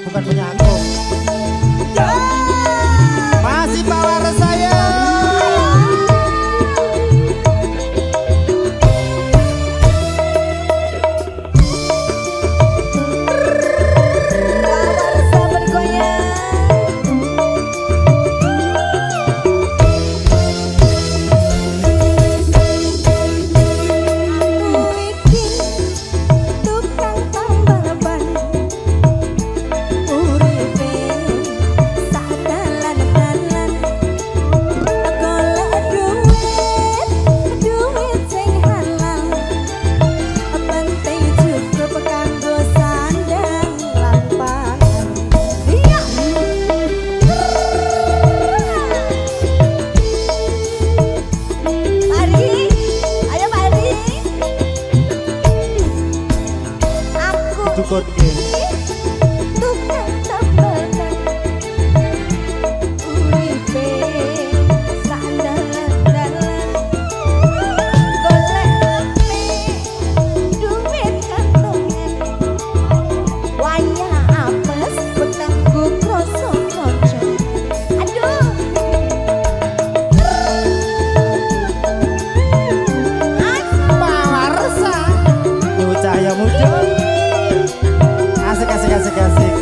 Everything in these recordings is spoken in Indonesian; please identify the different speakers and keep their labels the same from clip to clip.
Speaker 1: Bukan punya aku. Masih power saya. Tukut asik.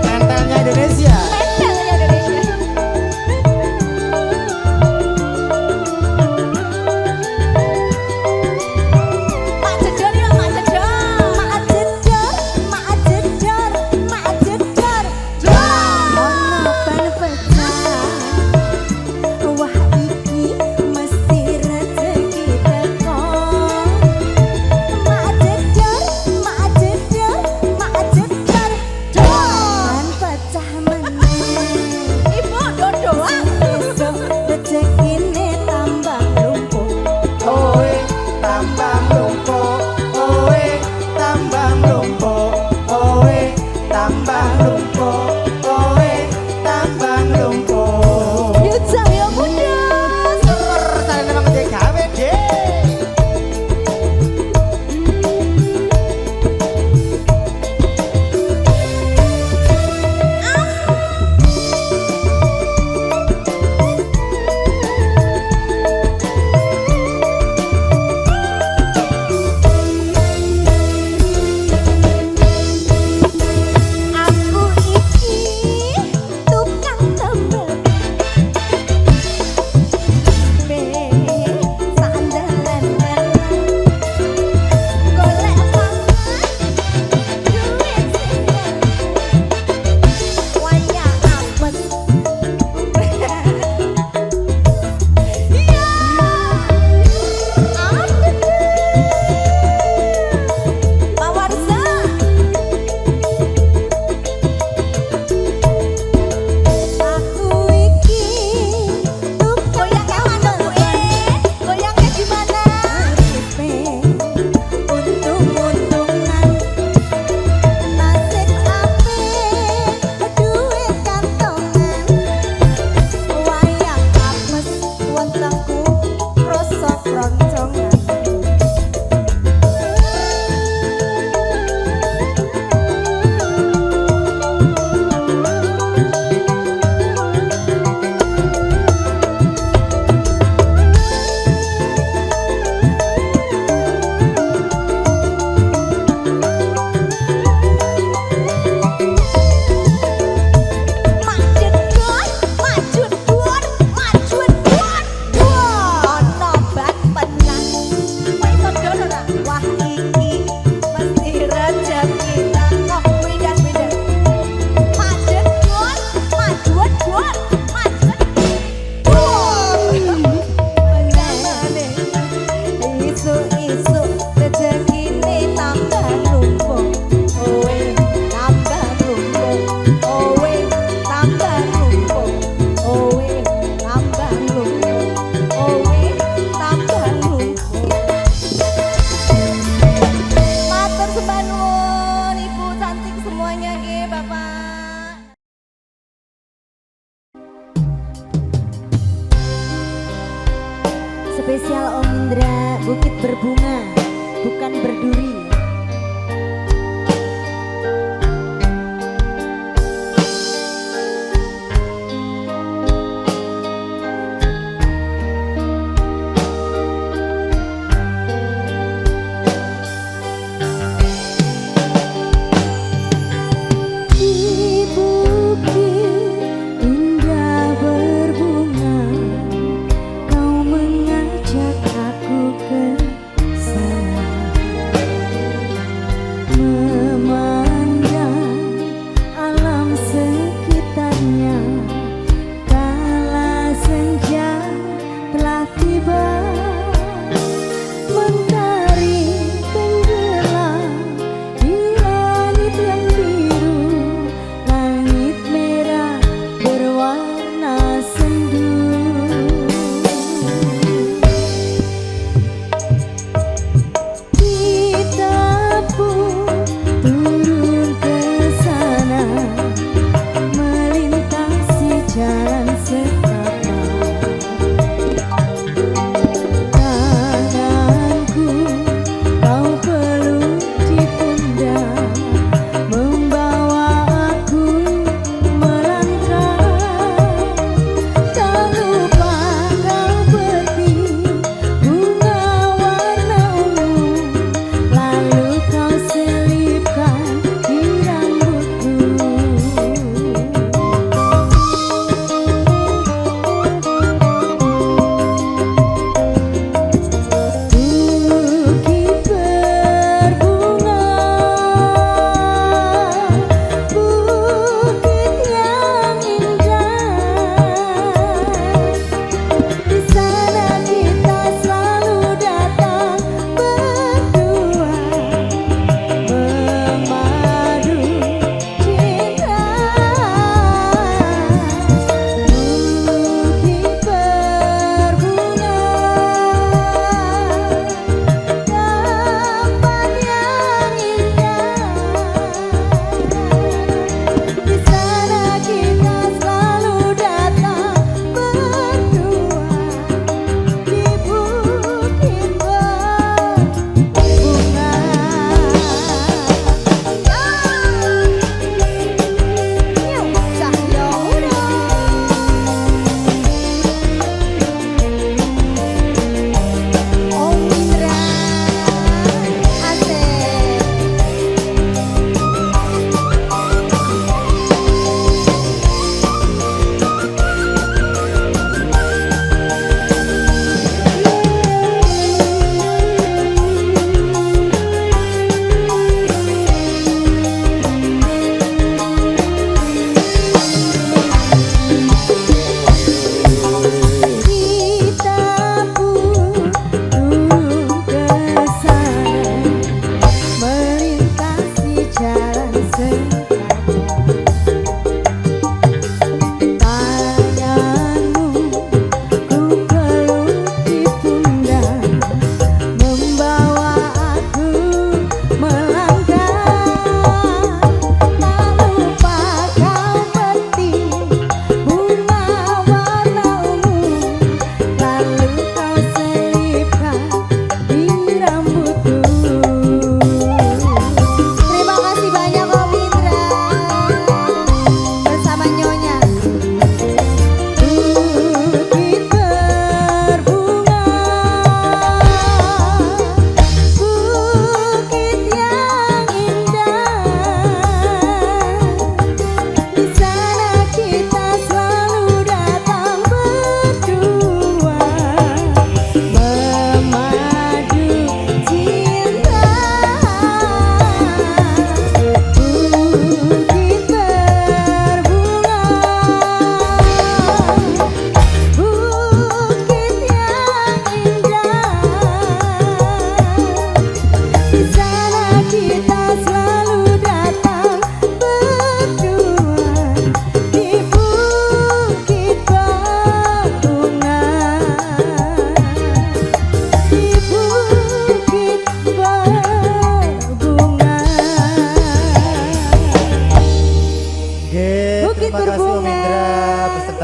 Speaker 1: Mentalnya Indonesia.
Speaker 2: Spesial Om Indra, bukit berbunga, bukan berduri.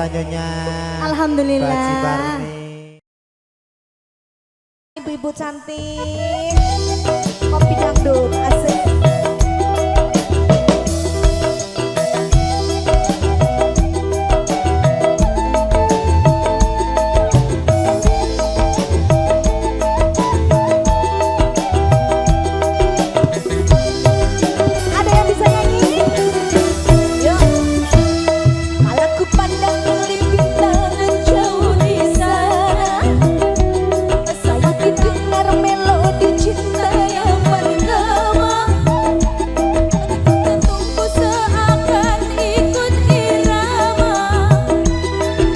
Speaker 1: Nyonya
Speaker 2: Alhamdulillah.
Speaker 1: Baci Barni.
Speaker 2: Ibu-ibu cantik, kopi dangdut asik. Ada yang bisa nyanyi? Yuk. Kalau ku pandang dari bintang jauh di sana, saya dengar melodi cinta yang bergema. Jantungku seakan ikut irama,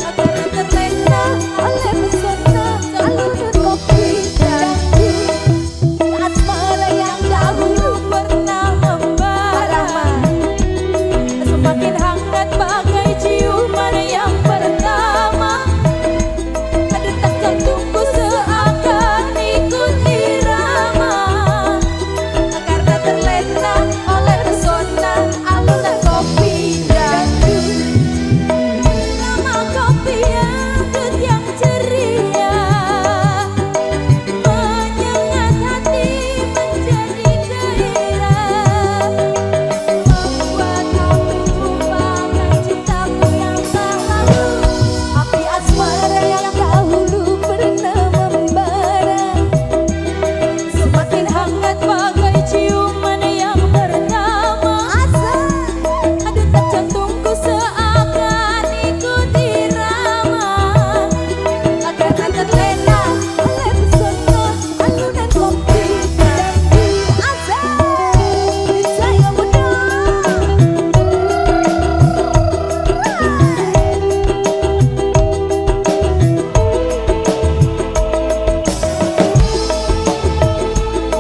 Speaker 2: akan terlena oleh pesona alunan kopi dangdut. Asmara yang dahulu pernah membara, semakin hangat bagai ciuman yang pertama. Detak jantungku seakan ikut irama, karena terlena oleh pesona alunan kopi dangdut. Nama kopi dangdut yang ceria, menyengat hati menjadi gairah, membuat aku lupakan cintaku yang tak lalu. Api asmara yang dahulu pernah membara, semakin hangat bagai ciuman yang pertama. Detak jantungku seakan ikut irama, karena terlena oleh pesona alunan kopi dangdut. Saya muda.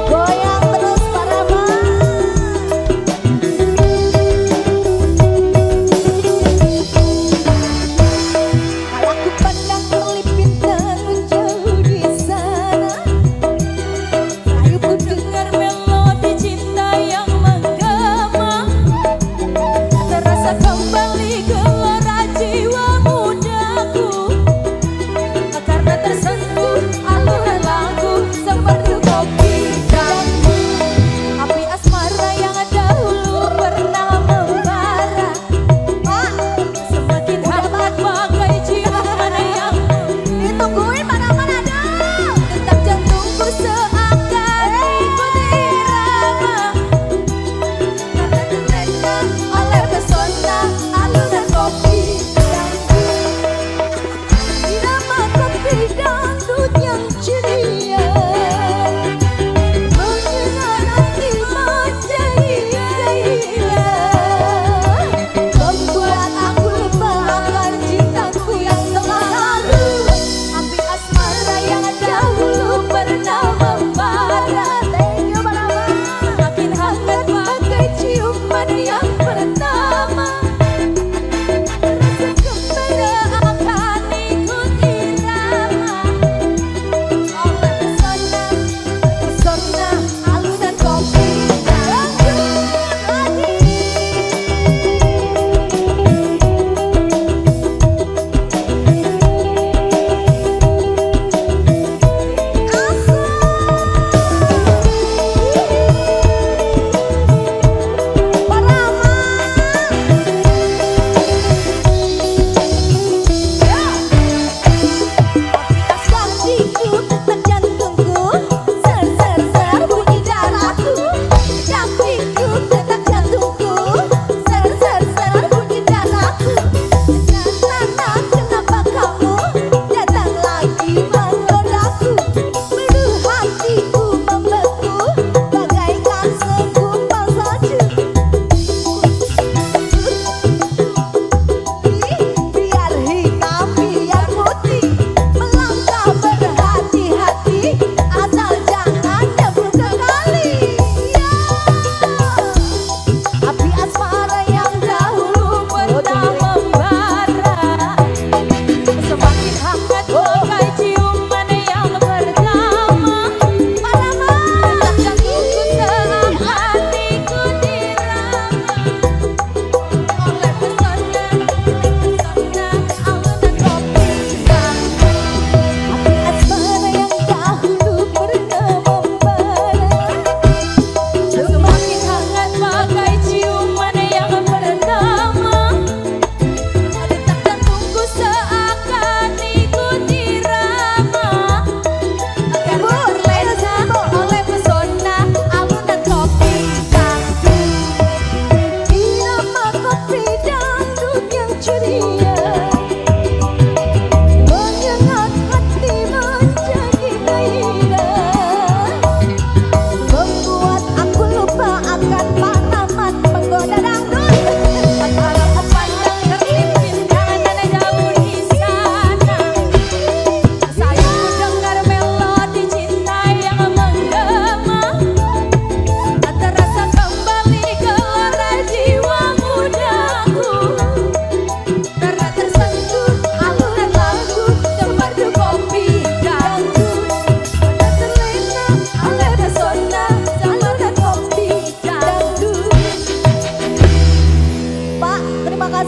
Speaker 2: Goyang terus para kalau ku pandang kelip bintang jauh di sana, ayo ku dengar melodi cinta yang menggema. Terasa kembali gelora jiwa mudaku, karena tersentuh alunan lagu seperti kopi dangdut. Api asmara yang dahulu pernah membara, semakin hangat bagai ciuman yang ditungguin mana-mana dong. Detak jantungku seakan ikut irama, karena terlena oleh pesona alunan kopi dangdut. Irama kopi dangdut yang ceria, menyengat hati menjadi gairah, membuat aku lupakan cintaku yang telah lalu. Api asmara yang dahulu pernah membara, semakin hangat bagai ciuman yang pertama. Rasa kembali akan ikut irama, oleh pesona alunan kopi dangdut lagi. Para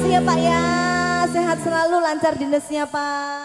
Speaker 2: kasih ya Pak ya. Sehat selalu, lancar dinasnya Pak.